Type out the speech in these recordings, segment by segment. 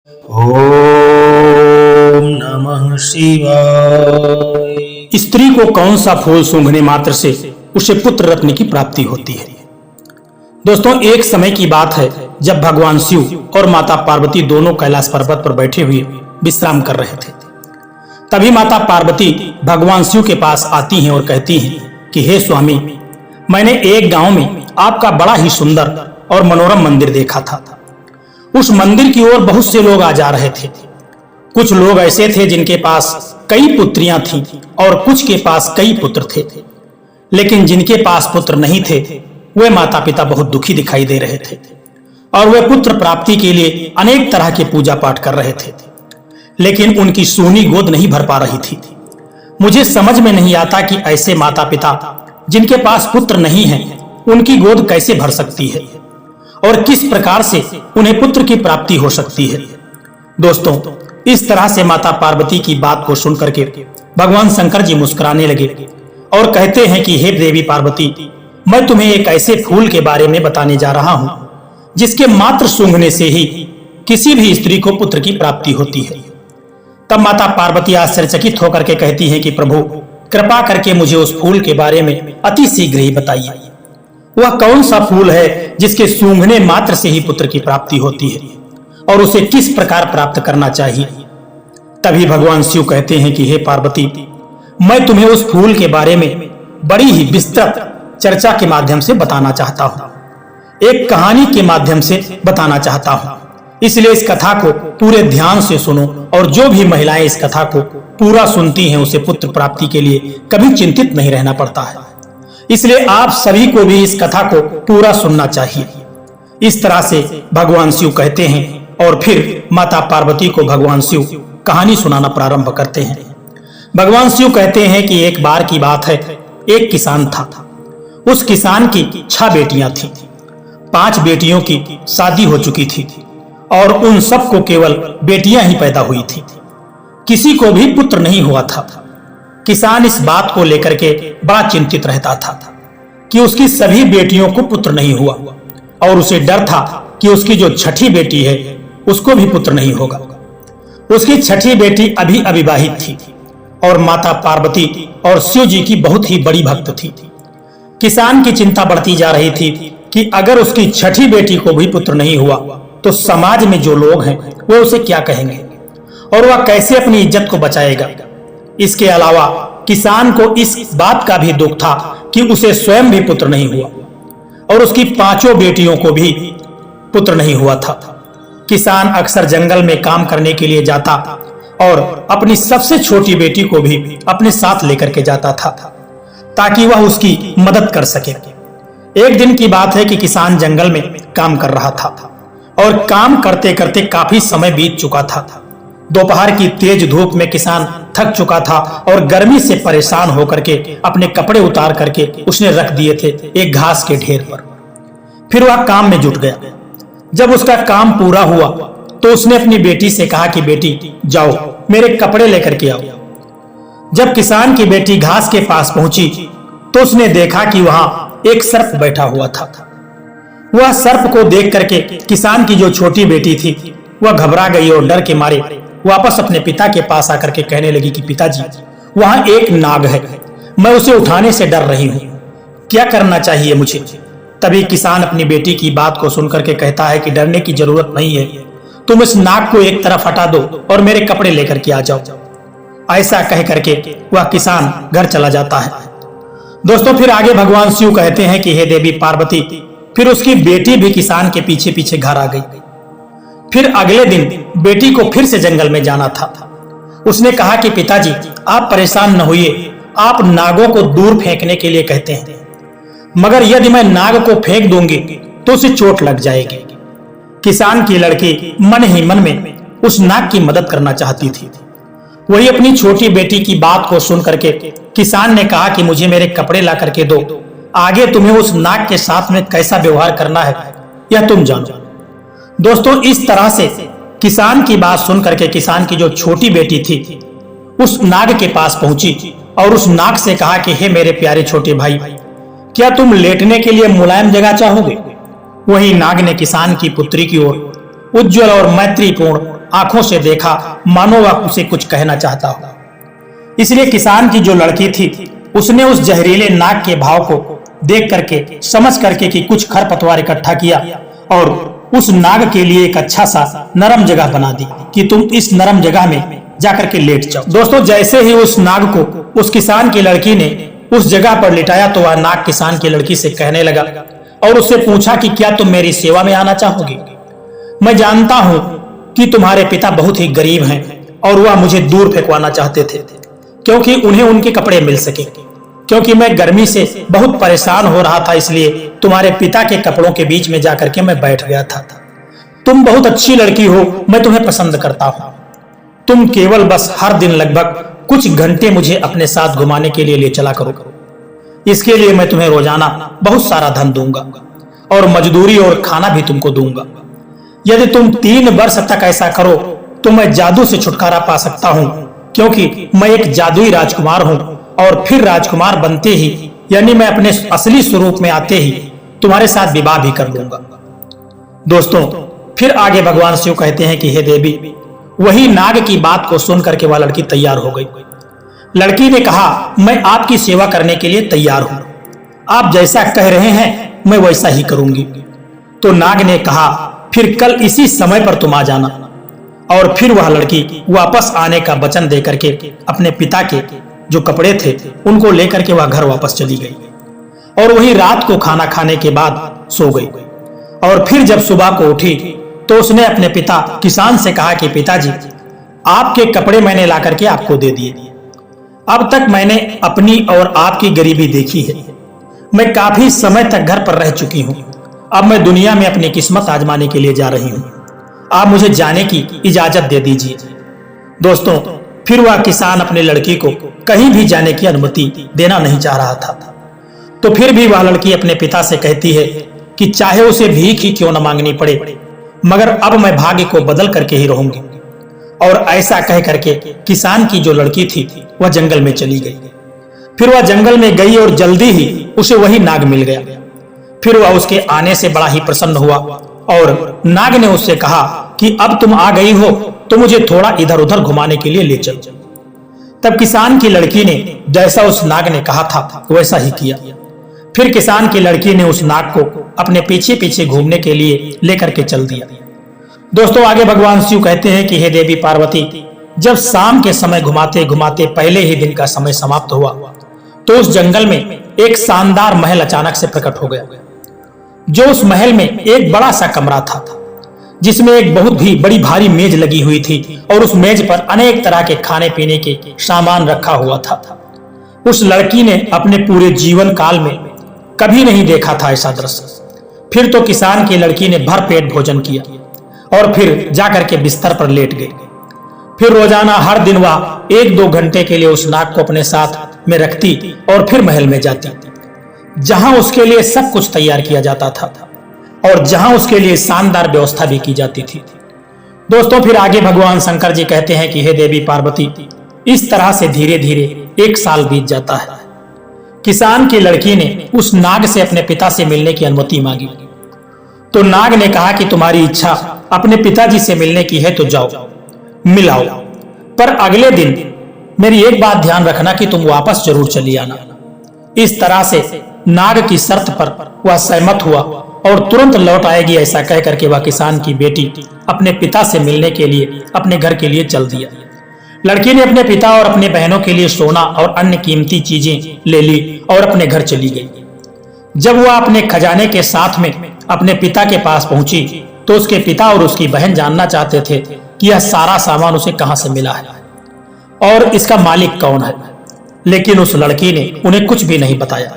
ओम नमः शिवाय। स्त्री को कौन सा फूल सूंघने मात्र से उसे पुत्र रत्न की प्राप्ति होती है? दोस्तों, एक समय की बात है जब भगवान शिव और माता पार्वती दोनों कैलाश पर्वत पर बैठे हुए विश्राम कर रहे थे। तभी माता पार्वती भगवान शिव के पास आती हैं और कहती हैं कि हे स्वामी, मैंने एक गांव में आपका बड़ा ही सुंदर और मनोरम मंदिर देखा था। उस मंदिर की ओर बहुत से लोग आ जा रहे थे। कुछ लोग ऐसे थे जिनके पास कई पुत्रियां थीं और कुछ के पास कई पुत्र थे, लेकिन जिनके पास पुत्र नहीं थे वे माता पिता बहुत दुखी दिखाई दे रहे थे और वे पुत्र प्राप्ति के लिए अनेक तरह के पूजा पाठ कर रहे थे, लेकिन उनकी सूनी गोद नहीं भर पा रही थी। मुझे समझ में नहीं आता कि ऐसे माता पिता जिनके पास पुत्र नहीं है उनकी गोद कैसे भर सकती है और किस प्रकार से उन्हें पुत्र की प्राप्ति हो सकती है। दोस्तों, इस तरह से माता पार्वती की बात को सुनकर के भगवान शंकर जी मुस्कुराने लगे और कहते हैं कि हे देवी पार्वती, मैं तुम्हें एक ऐसे फूल के बारे में बताने जा रहा हूं जिसके मात्र सूंघने से ही किसी भी स्त्री को पुत्र की प्राप्ति होती है। तब माता पार्वती आश्चर्यचकित होकर के कहती हैं कि प्रभु, कृपा करके मुझे उस फूल के बारे में अति शीघ्र ही बताइए। वह कौन सा फूल है जिसके सूंघने मात्र से ही पुत्र की प्राप्ति होती है और उसे किस प्रकार प्राप्त करना चाहिए? तभी भगवान शिव कहते हैं कि हे पार्वती, मैं तुम्हें उस फूल के बारे में बड़ी ही विस्तृत चर्चा के माध्यम से बताना चाहता हूँ, एक कहानी के माध्यम से बताना चाहता हूँ। इसलिए इस कथा को पूरे ध्यान से सुनो और जो भी महिलाएं इस कथा को पूरा सुनती हैं उसे पुत्र प्राप्ति के लिए कभी चिंतित नहीं रहना पड़ता है। इसलिए आप सभी को भी इस कथा को पूरा सुनना चाहिए। इस तरह से भगवान शिव कहते हैं और फिर माता पार्वती को भगवान शिव कहानी सुनाना प्रारंभ करते हैं। भगवान शिव कहते हैं कि एक बार की बात है, एक किसान था। उस किसान की 6 बेटियां थीं। 5 बेटियों की शादी हो चुकी थी और उन सबको केवल बेटियां ही पैदा हुई थी, किसी को भी पुत्र नहीं हुआ था। किसान इस बात को लेकर के बड़ा चिंतित रहता था कि उसकी सभी बेटियों को पुत्र नहीं हुआ और उसे डर था कि उसकी जो 6ठी बेटी है उसको भी पुत्र नहीं होगा। उसकी 6ठी बेटी अभी अविवाहित थी और माता पार्वती और शिव जी की बहुत ही बड़ी भक्त थी। किसान की चिंता बढ़ती जा रही थी कि अगर उसकी 6ठी बेटी को भी पुत्र नहीं हुआ तो समाज में जो लोग हैं वो उसे क्या कहेंगे और वह कैसे अपनी इज्जत को बचाएगा। इसके अलावा किसान को इस बात का भी दुख था कि उसे स्वयं भी पुत्र नहीं हुआ और उसकी 5 बेटियों को भी पुत्र नहीं हुआ था। किसान अक्सर जंगल में काम करने के लिए जाता और अपनी सबसे छोटी बेटी को भी अपने साथ लेकर के जाता था ताकि वह उसकी मदद कर सके। एक दिन की बात है कि किसान जंगल में काम कर रहा था और काम करते करते काफी समय बीत चुका था। दोपहर की तेज धूप में किसान थक चुका था और गर्मी से परेशान होकर के अपने कपड़े उतार करके उसने रख दिए थे एक घास के ढेर पर। फिर वह काम में जुट गया। जब उसका काम पूरा हुआ तो उसने अपनी बेटी से कहा कि बेटी, जाओ मेरे कपड़े लेकर के आओ। जब किसान की बेटी घास के पास पहुंची तो उसने देखा कि वहां एक सर्प बैठा हुआ था। वह सर्प को देख करके किसान की जो छोटी बेटी थी वह घबरा गई और डर के मारे वापस अपने पिता के पास आकर के कहने लगी कि पिताजी, वहां एक नाग है, मैं उसे उठाने से डर रही हूं, क्या करना चाहिए मुझे? तभी किसान अपनी बेटी की बात को सुनकर के कहता है कि डरने की जरूरत नहीं है, तुम इस नाग को एक तरफ हटा दो और मेरे कपड़े लेकर के आ जाओ। ऐसा कह करके वह किसान घर चला जाता है। दोस्तों, फिर आगे भगवान शिव कहते हैं कि हे देवी पार्वती, फिर उसकी बेटी भी किसान के पीछे पीछे घर आ गई। फिर अगले दिन बेटी को फिर से जंगल में जाना था। उसने कहा कि पिताजी, आप परेशान न होइए, आप नागों को दूर फेंकने के लिए कहते हैं, मगर यदि मैं नाग को फेंक दूंगी तो उसे चोट लग जाएगी। किसान की लड़की मन ही मन में उस नाग की मदद करना चाहती थी। वही अपनी छोटी बेटी की बात को सुन करके किसान ने कहा कि मुझे मेरे कपड़े ला करके दो, आगे तुम्हें उस नाग के साथ में कैसा व्यवहार करना है यह तुम जानो। दोस्तों, इस तरह से किसान की बात सुन करके किसान की जो छोटी बेटी थी उस नाग के पास पहुंची और उस नाग से कहा कि हे मेरे प्यारे छोटे भाई, क्या तुम लेटने के लिए मुलायम जगह चाहोगे? वही नाग ने किसान की पुत्री की ओर उज्जवल और मैत्रीपूर्ण आंखों से देखा, मानो वह उसे कुछ कहना चाहता हो। इसलिए किसान की जो लड़की थी उसने उस जहरीले नाग के भाव को देख करके, समझ करके कि कुछ खरपतवार इकट्ठा किया और उस नाग के लिए एक अच्छा सा नरम जगह बना दी कि तुम इस नरम जगह में जाकर के लेट जाओ। दोस्तों, जैसे ही उस नाग को उस किसान की लड़की ने उस जगह पर लिटाया तो वह नाग किसान की लड़की से कहने लगा और उससे पूछा कि क्या तुम मेरी सेवा में आना चाहोगी? मैं जानता हूं कि तुम्हारे पिता बहुत ही गरीब हैं और वह मुझे दूर फेंकवाना चाहते थे क्योंकि उन्हें उनके कपड़े मिल सके, क्योंकि मैं गर्मी से बहुत परेशान हो रहा था, इसलिए तुम्हारे पिता के कपड़ों के बीच में जाकर के मैं बैठ गया था। तुम बहुत अच्छी लड़की हो, मैं तुम्हें पसंद करता हूं। तुम केवल बस हर दिन लगभग कुछ घंटे मुझे अपने साथ घुमाने के लिए ले चला करो। इसके लिए मैं तुम्हें रोजाना बहुत सारा धन दूंगा और मजदूरी और खाना भी तुमको दूंगा। यदि तुम 3 वर्ष तक ऐसा करो तो मैं जादू से छुटकारा पा सकता हूं, क्योंकि मैं एक जादुई राजकुमार हूं और फिर राजकुमार बनते ही, यानी मैं अपने असली स्वरूप में आते ही तुम्हारे साथ विवाह भी कर लूंगा। दोस्तों, फिर आगे भगवान शिव कहते हैं कि हे देवी, वही नाग की बात को सुन करके वह लड़की तैयार हो गई। लड़की ने कहा, मैं आपकी सेवा करने के लिए तैयार हूं, आप जैसा कह रहे हैं मैं वैसा ही करूंगी। तो नाग ने कहा, फिर कल इसी समय पर तुम आ जाना। और फिर वह लड़की वापस आने का वचन देकर के अपने पिता के जो कपड़े थे उनको लेकर के वह घर वापस चली गई और वही रात को खाना खाने के बाद सो गई। और फिर जब सुबह को उठी तो उसने अपने पिता किसान से कहा कि पिताजी, आपके कपड़े मैंने ला करके आपको दे दिए। अब तक मैंने अपनी और आपकी गरीबी देखी है। मैं काफी समय तक घर पर रह चुकी हूँ। अब मैं दुनिया में अपनी किस्मत आजमाने के लिए जा रही हूँ। आप मुझे जाने की इजाजत दे दीजिए। दोस्तों, फिर वह किसान अपने लड़की को कहीं भी जाने की अनुमति देना नहीं चाह रहा था। तो फिर भी वह लड़की अपने पिता से कहती है कि चाहे उसे भीख ही क्यों न मांगनी पड़े, मगर अब मैं भाग्य को बदल करके ही रहूंगी। और ऐसा कह करके किसान की जो लड़की थी वह जंगल में चली गई। फिर वह जंगल में गई और जल्दी ही उसे वही नाग मिल गया। फिर वह उसके आने से बड़ा ही प्रसन्न हुआ और नाग ने उससे कहा कि अब तुम आ गई हो तो मुझे थोड़ा इधर उधर घुमाने के लिए ले चलो। तब किसान की लड़की ने जैसा उस नाग ने कहा था वैसा ही किया। फिर किसान की लड़की ने उस नाग को अपने पीछे पीछे घूमने के लिए लेकर के चल दिया। दोस्तों, आगे भगवान शिव कहते हैं कि हे देवी पार्वती, जब शाम के समय घुमाते घुमाते पहले ही दिन का समय समाप्त हुआ तो उस जंगल में एक शानदार महल अचानक से प्रकट हो गया। जो उस महल में एक बड़ा सा कमरा था जिसमें एक बहुत ही बड़ी भारी मेज लगी हुई थी और उस मेज पर अनेक तरह के खाने पीने के सामान रखा हुआ था। उस लड़की ने अपने पूरे जीवन काल में कभी नहीं देखा था ऐसा दृश्य। फिर तो किसान की लड़की ने भरपेट भोजन किया और फिर जाकर के बिस्तर पर लेट गई। फिर रोजाना हर दिन वह 1-2 घंटे के लिए उस नाग को अपने साथ में रखती और फिर महल में जाती, जहां उसके लिए सब कुछ तैयार किया जाता था और जहां उसके लिए शानदार व्यवस्था भी की जाती थी। दोस्तों, फिर आगे भगवान शंकर जी कहते हैं कि हे देवी पार्वती, इस तरह से धीरे धीरे 1 साल बीत जाता है। किसान की लड़की ने उस नाग से अपने पिता से मिलने की अनुमति मांगी तो नाग ने कहा कि तुम्हारी इच्छा अपने पिताजी से मिलने की है तो जाओ, मिलाओ, पर अगले दिन मेरी एक बात ध्यान रखना कि तुम वापस जरूर चली आना। इस तरह से नाग की शर्त पर वह सहमत हुआ और तुरंत लौट आएगी ऐसा कह करके वह किसान की बेटी अपने पिता से मिलने के लिए अपने घर के लिए चल दिया। लड़की ने अपने पिता और अपने बहनों के लिए सोना और अन्य कीमती चीजें ले ली और अपने घर चली गई। जब वह अपने खजाने के साथ में अपने पिता के पास पहुंची तो उसके पिता और उसकी बहन जानना चाहते थे कि यह सारा सामान उसे कहां से मिला है और इसका मालिक कौन है। लेकिन उस लड़की ने उन्हें कुछ भी नहीं बताया,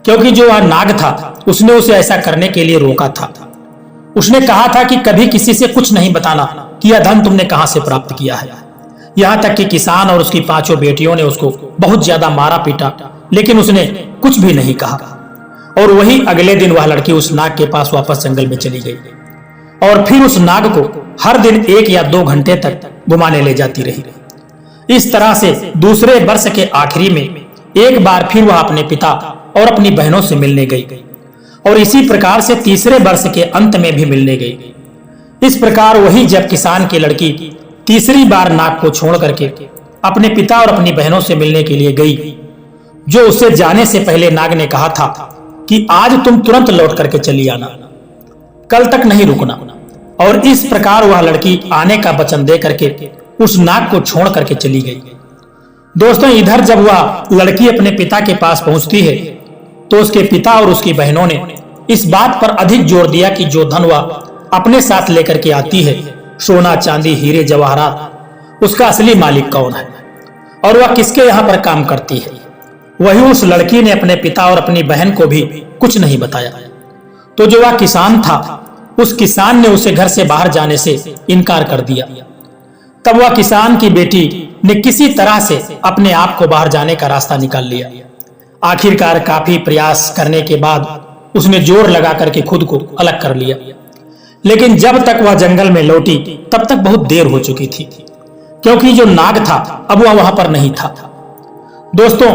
क्योंकि जो वह नाग था उसने उसे ऐसा करने के लिए रोका था। उसने कहा था कि कभी किसी से कुछ नहीं बताना कि यह धन तुमने कहां से प्राप्त किया है। यहाँ तक कि किसान और उसकी 5 बेटियों ने उसको बहुत ज्यादा मारा पीटा, लेकिन उसने कुछ भी नहीं कहा। और वही अगले दिन वह लड़की उस नाग के पास वापस जंगल में चली गई और फिर उस नाग को हर दिन 1 या 2 घंटे तक घुमाने ले जाती रही। इस तरह से दूसरे वर्ष के आखिरी में एक बार फिर वह अपने पिता और अपनी बहनों से मिलने गई और इसी प्रकार से तीसरे वर्ष के अंत में भी मिलने गई। इस प्रकार वही जब किसान की लड़की तीसरी बार नाग को छोड़ करके अपने पिता और अपनी बहनों से मिलने के लिए गई, जो उससे जाने से पहले नाग ने कहा था कि आज तुम तुरंत लौट करके चली आना, कल तक नहीं रुकना। और इस प्रकार वह लड़की आने का वचन दे करके उस नाग को छोड़ करके चली गई। दोस्तों, इधर जब वह लड़की अपने पिता के पास पहुंचती है तो उसके पिता और उसकी बहनों ने इस बात पर अधिक जोर दिया कि जो धन वह अपने साथ लेकर के आती है, सोना चांदी हीरे जवाहरात, उसका असली मालिक कौन है और वह किसके यहाँ पर काम करती है। वही उस लड़की ने अपने पिता और अपनी बहन को भी कुछ नहीं बताया। तो जो वह किसान था, उस किसान ने उसे घर से बाहर जाने से इनकार कर दिया। तब वह किसान की बेटी ने किसी तरह से अपने आप को बाहर जाने का रास्ता निकाल लिया। आखिरकार काफी प्रयास करने के बाद उसने जोर लगा करके खुद को अलग कर लिया, लेकिन जब तक वह जंगल में लौटी तब तक बहुत देर हो चुकी थी, क्योंकि जो नाग था अब वह वहां पर नहीं था। दोस्तों,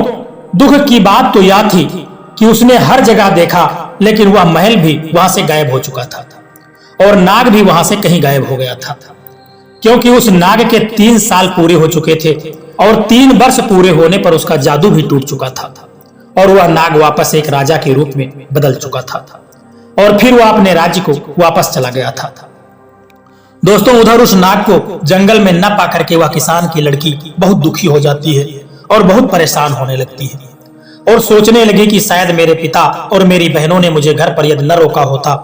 दुख की बात तो यह थी कि उसने हर जगह देखा, लेकिन वह महल भी वहां से गायब हो चुका था और नाग भी वहां से कहीं गायब हो गया था, क्योंकि उस नाग के 3 साल पूरे हो चुके थे और 3 वर्ष पूरे होने पर उसका जादू भी टूट चुका था और वह नाग वापस एक राजा के रूप में बदल चुका था और फिर वह अपने राज्य को वापस चला गया था। दोस्तों, उधर उस नाग को जंगल में न पाकर के वह किसान की लड़की बहुत दुखी हो जाती है और बहुत परेशान होने लगती है और सोचने लगी कि शायद मेरे पिता और मेरी बहनों ने मुझे घर पर यदि न रोका होता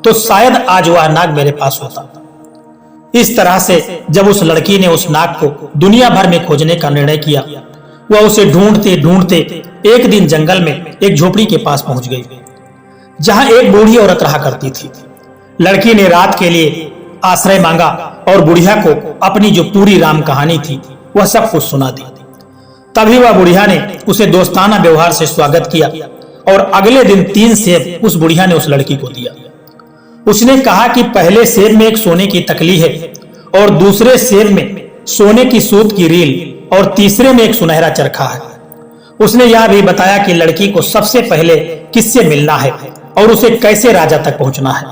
तो शायद आज वह नाग मेरे पास होता। इस तरह से जब उस लड़की ने उस नाग को दुनिया भर में खोजने का निर्णय किया, वह उसे ढूंढते ढूंढते एक दिन जंगल में एक झोपड़ी के पास पहुंच गई, जहां एक बूढ़ी औरत रहा करती थी। लड़की ने रात के लिए आश्रय मांगा और बुढ़िया को अपनी जो पूरी राम कहानी थी वह सब कुछ सुना दी। तभी वह बुढ़िया ने उसे दोस्ताना व्यवहार से स्वागत किया और अगले दिन 3 सेब उस बुढ़िया ने उस लड़की को दिया। उसने कहा कि पहले सेब में एक सोने की तकली है और दूसरे सेब में सोने की सूत की रील और तीसरे में एक सुनहरा चरखा है। उसने यह भी बताया कि लड़की को सबसे पहले किससे मिलना है और उसे कैसे राजा तक पहुंचना है।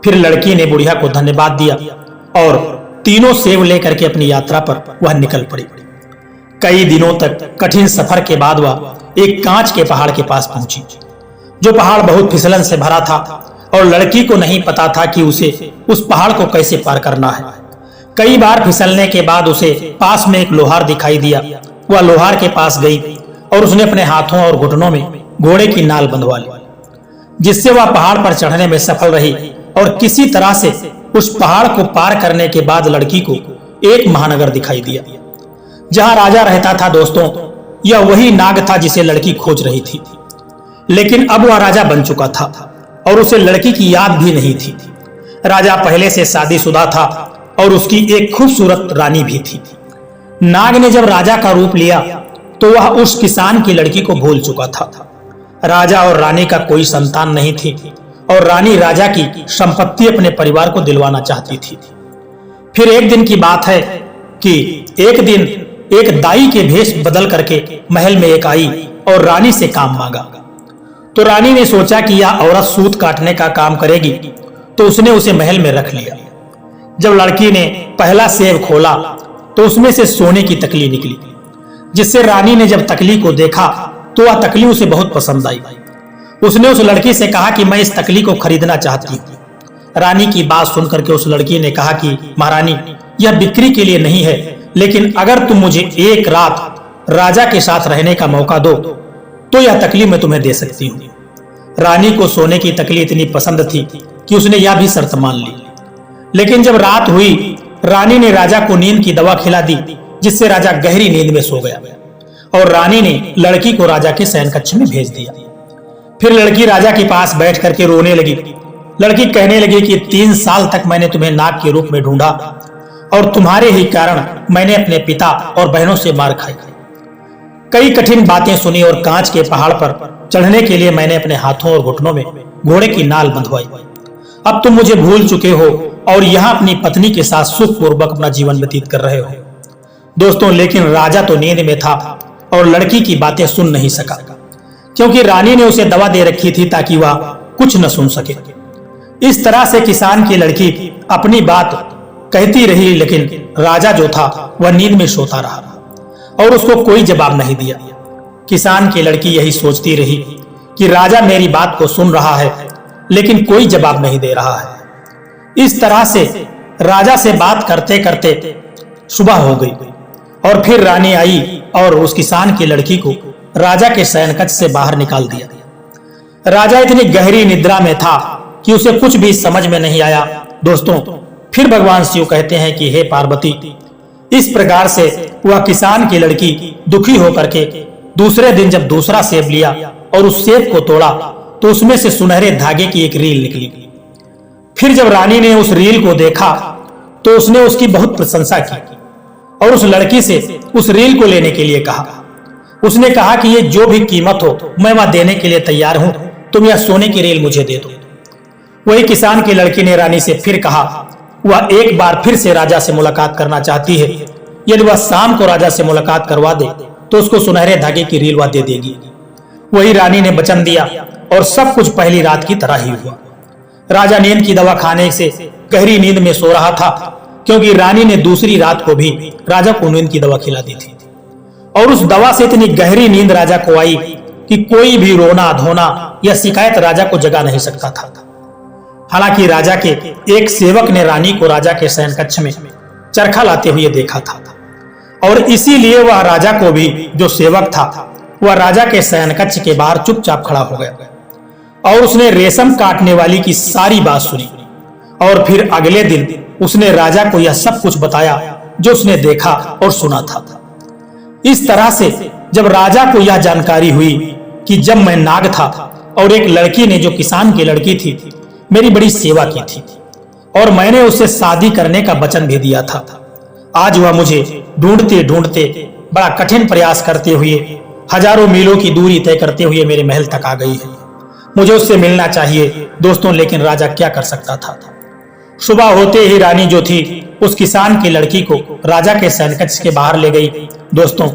फिर लड़की ने बुढ़िया को धन्यवाद दिया और तीनों सेब लेकर के अपनी यात्रा पर वह निकल पड़ी। कई दिनों तक कठिन सफर के बाद वह एक कांच के पहाड़ के पास पहुंची, जो पहाड़ बहुत फिसलन से भरा था और लड़की को नहीं पता था कि उसे उस पहाड़ को कैसे पार करना है। कई बार फिसलने के बाद उसे पास में एक लोहार दिखाई दिया। वह लोहार के पास गई और उसने अपने हाथों और घुटनों में घोड़े की नाल बंधवा ली, जिससे वह पहाड़ पर चढ़ने में सफल रही और किसी तरह से उस पहाड़ को पार करने के बाद लड़की को एक महानगर दिखाई दिया, जहां राजा रहता था। दोस्तों, यह वही नाग था जिसे लड़की खोज रही थी, लेकिन अब वह राजा बन चुका था और उसे लड़की की याद भी नहीं थी। राजा पहले से शादीशुदा था और उसकी एक खूबसूरत रानी भी थी। नाग ने जब राजा का रूप लिया तो वह उस किसान की लड़की को भूल चुका था। राजा और रानी का कोई संतान नहीं थी और रानी राजा की संपत्ति अपने परिवार को दिलवाना चाहती थी। फिर एक दिन की बात है कि एक दिन एक दाई के भेष बदल करके महल में एक आई और रानी से काम मांगा। तो रानी ने सोचा कि यह औरत सूत काटने का काम करेगी, तो उसने उसे महल में रख लिया। जब लड़की ने पहला सेब खोला तो उसमें से सोने की तकली निकली, जिससे रानी ने जब तकली को देखा तो वह तकली उसे बहुत पसंद आई। उसने उस लड़की से कहा कि मैं इस तकली को खरीदना चाहती हूँ। रानी की बात सुनकर के उस लड़की ने कहा कि महारानी, यह बिक्री के लिए नहीं है, लेकिन अगर तुम मुझे एक रात राजा के साथ रहने का मौका दो तो यह तकली मैं तुम्हें दे सकती हूँ। रानी को सोने की तकली इतनी पसंद थी कि उसने यह भी शर्त मान ली। लेकिन जब रात हुई, रानी ने राजा को नींद की दवा खिला दी, जिससे राजा गहरी नींद में सो गया और रानी ने लड़की को राजा के शयन कक्ष में भेज दिया। फिर लड़की राजा के पास बैठ करके रोने लगी। लड़की कहने लगी कि 3 साल तक मैंने तुम्हें नाग के रूप में ढूंढा और तुम्हारे ही कारण मैंने अपने पिता और बहनों से मार खाई। कई कठिन बातें सुनी और कांच के पहाड़ पर चढ़ने के लिए मैंने अपने हाथों और घुटनों में घोड़े की नाल बंधवाई। अब तुम मुझे भूल चुके हो और यहाँ अपनी पत्नी के साथ सुखपूर्वक अपना जीवन व्यतीत कर रहे हो। दोस्तों, लेकिन राजा तो नींद में था और लड़की की बातें सुन नहीं सका, क्योंकि रानी ने उसे दवा दे रखी थी ताकि वह कुछ न सुन सके। इस तरह से किसान की लड़की अपनी बात कहती रही, लेकिन राजा जो था वह नींद में सोता रहा और उसको कोई जवाब नहीं दिया। किसान की लड़की यही सोचती रही कि राजा मेरी बात को सुन रहा है लेकिन कोई जवाब नहीं दे रहा है। इस तरह से राजा से बात करते करते सुबह हो गई और फिर रानी आई और उस किसान की लड़की को राजा के शयनकक्ष से बाहर निकाल दिया। राजा इतनी गहरी निद्रा में था कि उसे कुछ भी समझ में नहीं आया। दोस्तों, फिर भगवान शिव कहते हैं कि हे पार्वती, इस प्रकार से वह किसान की लड़की दुखी होकर के दूसरे दिन जब दूसरा सेब लिया और उस सेब को तोड़ा तो उसमें से सुनहरे धागे की एक रील निकली। फिर जब रानी ने उस रील को देखा तो उसने उसकी बहुत प्रशंसा की और उस लड़की से उस रील को लेने के लिए कहा। उसने कहा कि ये जो भी कीमत हो मैं वह देने के लिए तैयार हूं, तुम यह सोने की रील मुझे दे दो। वही किसान की लड़की ने रानी से फिर कहा वह एक बार फिर से राजा से मुलाकात करना चाहती है, यदि वह शाम को राजा से मुलाकात करवा दे तो उसको सुनहरे धागे की रील वह दे देगी। वही रानी ने वचन दिया और सब कुछ पहली रात की तरह ही हुआ। राजा नींद की दवा खाने से गहरी नींद में सो रहा था, क्योंकि रानी ने दूसरी रात को भी राजा को नींद की दवा खिला दी थी और उस दवा से इतनी गहरी नींद राजा को आई कि कोई भी रोना धोना या शिकायत राजा को जगा नहीं सकता था। हालांकि राजा के एक सेवक ने रानी को राजा के शयनकक्ष में चरखा लाते हुए देखा था और इसीलिए वह राजा को भी, जो सेवक था, वह राजा के शयनकक्ष के बाहर चुपचाप खड़ा हो गया और उसने रेशम काटने वाली की सारी बात सुनी और फिर अगले दिन उसने राजा को यह सब कुछ बताया जो उसने देखा और सुना था। इस तरह से जब राजा को यह जानकारी हुई कि जब मैं नाग था और एक लड़की ने, जो किसान की लड़की थी, मेरी बड़ी सेवा की थी और मैंने उससे शादी करने का वचन भी दिया था, आज वह मुझे ढूंढते ढूंढते बड़ा कठिन प्रयास करते हुए हजारों मीलों की दूरी तय करते हुए मेरे महल तक आ गई है। मुझे उससे मिलना चाहिए दोस्तों, लेकिन राजा क्या कर सकता था। सुबह होते ही रानी जो थी उस किसान की लड़की को राजा के शयनकक्ष के बाहर ले गई। दोस्तों,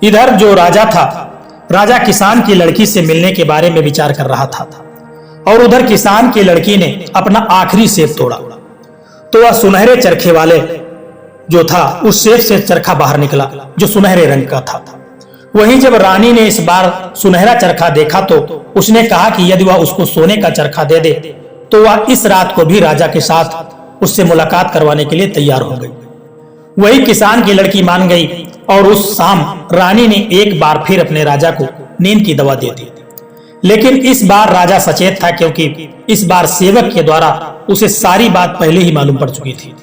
इधर जो राजा था, राजा किसान की लड़की से मिलने के बारे में विचार कर रहा था और उधर किसान की लड़की ने अपना आखिरी सेब तोड़ा तो वह सुनहरे चरखे वाले जो था उस सेब से चरखा बाहर निकला जो सुनहरे रंग का था। वहीं जब रानी ने इस बार सुनहरा चरखा देखा तो उसने कहा कि यदि वह उसको सोने का चरखा दे दे तो वह इस रात को भी राजा के साथ उससे मुलाकात करवाने के लिए तैयार हो गई। वही किसान की लड़की मान गई और उस शाम रानी ने एक बार फिर अपने राजा को नींद की दवा दे दी। लेकिन इस बार राजा सचेत था, क्योंकि इस बार सेवक के द्वारा उसे सारी बात पहले ही मालूम पड़ चुकी थी।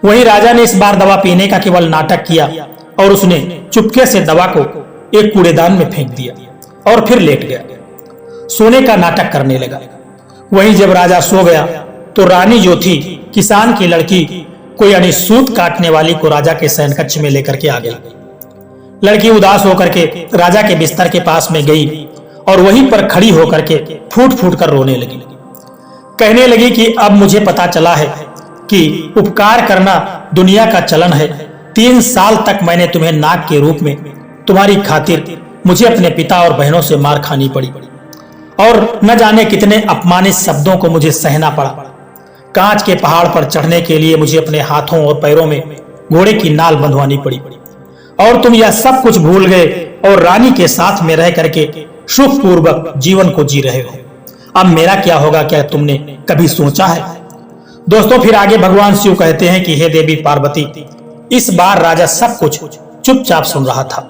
वहीं राजा ने इस बार दवा पीने का केवल नाटक किया और उसने चुपके से दवा को एक कूड़ेदान में फेंक दिया और फिर लेट गया, सोने का नाटक करने लगा। वहीं जब राजा सो गया तो रानी जो थी किसान की लड़की को, यानी सूत काटने वाली को, राजा के शयनकक्ष में लेकर के आ गई। लड़की उदास होकर के राजा के बिस्तर के पास में गई और वहीं पर खड़ी होकर के फूट फूट कर रोने लगी। कहने लगी कि अब मुझे पता चला है कि उपकार करना दुनिया का चलन है। 3 साल तक मैंने तुम्हें नाग के रूप में, तुम्हारी खातिर मुझे अपने पिता और बहनों से मार खानी पड़ी और न जाने कितने अपमानित शब्दों को मुझे सहना पड़ा। कांच के पहाड़ पर चढ़ने के लिए मुझे अपने हाथों और पैरों में घोड़े की नाल बंधवानी पड़ी और तुम यह सब कुछ भूल गए और रानी के साथ में रह करके सुखपूर्वक जीवन को जी रहे हो। अब मेरा क्या होगा, क्या तुमने कभी सोचा है? दोस्तों, फिर आगे भगवान शिव कहते हैं कि हे देवी पार्वती, इस बार राजा सब कुछ चुपचाप सुन रहा था,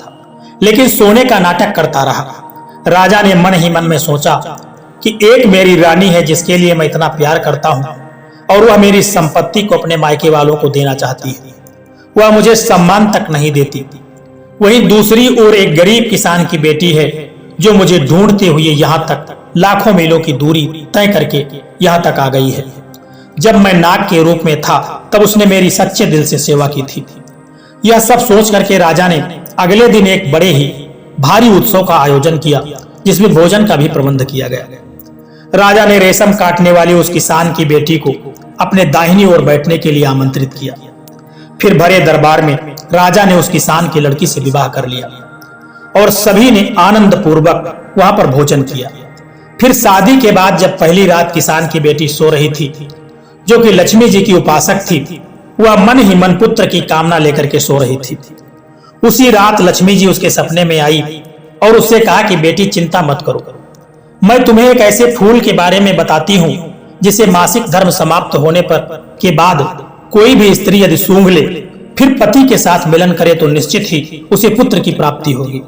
लेकिन सोने का नाटक करता रहा। राजा ने मन ही मन में सोचा कि एक मेरी रानी है जिसके लिए मैं इतना प्यार करता हूँ और वह मेरी संपत्ति को अपने मायके वालों को देना चाहती है, वह मुझे सम्मान तक नहीं देती। वहीं दूसरी ओर एक गरीब किसान की बेटी है जो मुझे ढूंढते हुए यहाँ तक लाखों मीलों की दूरी तय करके यहाँ तक आ गई है। जब मैं नाग के रूप में था तब उसने मेरी सच्चे दिल से सेवा की थी। यह सब सोच करके राजा ने अगले दिन एक बड़े ही भारी उत्सव का आयोजन किया, जिसमें भोजन का भी प्रबंध किया गया। राजा ने रेशम काटने वाली उस किसान की बेटी को अपने दाहिनी ओर बैठने के लिए आमंत्रित किया। फिर भरे दरबार में राजा ने उस किसान की लड़की से विवाह कर लिया और सभी ने आनंद पूर्वक वहां पर भोजन किया। फिर शादी के बाद जब पहली रात किसान की बेटी सो रही थी जो कि लक्ष्मी जी की उपासक थी, वह मन ही मन पुत्र की कामना लेकर के सो रही थी। उसी रात लक्ष्मी जी उसके सपने में आई और उससे कहा कि बेटी चिंता मत करो, मैं तुम्हें एक ऐसे फूल के बारे में बताती हूँ जिसे मासिक धर्म समाप्त होने पर के बाद कोई भी स्त्री यदि सूंघ ले, फिर पति के साथ मिलन करे तो निश्चित ही उसे पुत्र की प्राप्ति होगी।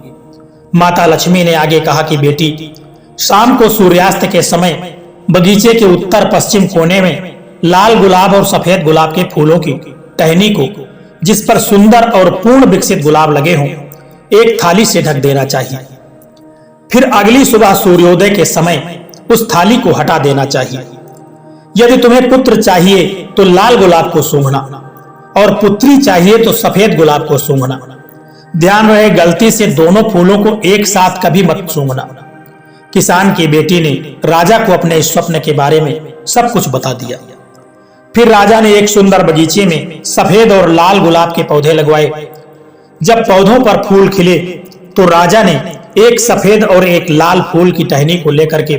माता लक्ष्मी ने आगे कहा कि बेटी, शाम को सूर्यास्त के समय बगीचे के उत्तर पश्चिम कोने में लाल गुलाब और सफेद गुलाब के फूलों की टहनी को, जिस पर सुंदर और पूर्ण विकसित गुलाब लगे हों, एक थाली से ढक देना चाहिए। फिर अगली सुबह सूर्योदय के समय उस थाली को हटा देना चाहिए। यदि तुम्हें पुत्र चाहिए तो लाल गुलाब को सूंघना और पुत्री चाहिए तो सफेद गुलाब को सूंघना। ध्यान रहे, गलती से दोनों फूलों को एक साथ कभी मत सूंघना। किसान की बेटी ने राजा को अपने स्वप्न के बारे में सब कुछ बता दिया। फिर राजा ने एक सुंदर बगीचे में सफेद और लाल गुलाब के पौधे लगवाए। जब पौधों पर फूल खिले तो राजा ने एक सफेद और एक लाल फूल की टहनी को लेकर के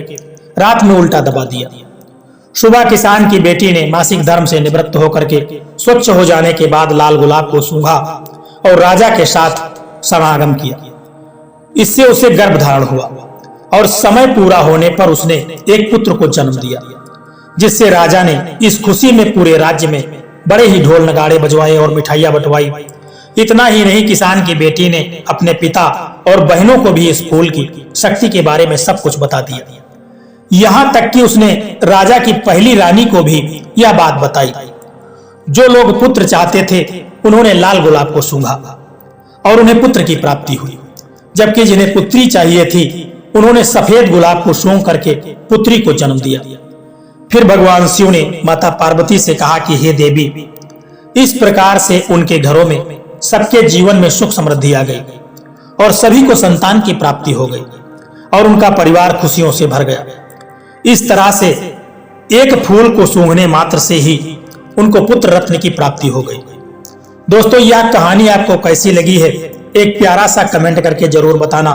रात में उल्टा दबा दिया। सुबह किसान की बेटी ने मासिक धर्म से निवृत्त होकर के स्वच्छ हो जाने के बाद लाल गुलाब को सूंघा और राजा के साथ समागम किया। इससे उसे गर्भ धारण हुआ और समय पूरा होने पर उसने एक पुत्र को जन्म दिया, जिससे राजा ने इस खुशी में पूरे राज्य में बड़े ही ढोल नगाड़े बजवाए और मिठाइयां बंटवाई। इतना ही नहीं, किसान की बेटी ने अपने पिता और बहनों को भी इस फूल की शक्ति के बारे में सब कुछ बता दिया। यहाँ तक कि उसने राजा की पहली रानी को भी यह बात बताई। जो लोग पुत्र चाहते थे उन्होंने लाल गुलाब को सूंघा और उन्हें पुत्र की प्राप्ति हुई, जबकि जिन्हें पुत्री चाहिए थी उन्होंने सफेद गुलाब को सूंघ करके पुत्री को जन्म दिया। फिर भगवान शिव ने माता पार्वती से कहा कि हे देवी, इस प्रकार से उनके घरों में सबके जीवन में सुख समृद्धि आ गई और सभी को संतान की प्राप्ति हो गई और उनका परिवार खुशियों से भर गया। इस तरह से एक फूल को सूंघने मात्र से ही उनको पुत्र रत्न की प्राप्ति हो गई। दोस्तों, यह कहानी आपको कैसी लगी है एक प्यारा सा कमेंट करके जरूर बताना,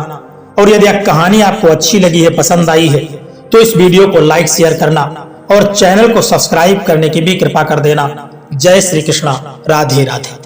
और यदि यह कहानी आपको अच्छी लगी है, पसंद आई है, तो इस वीडियो को लाइक शेयर करना और चैनल को सब्सक्राइब करने की भी कृपा कर देना। जय श्री कृष्णा, राधे राधे।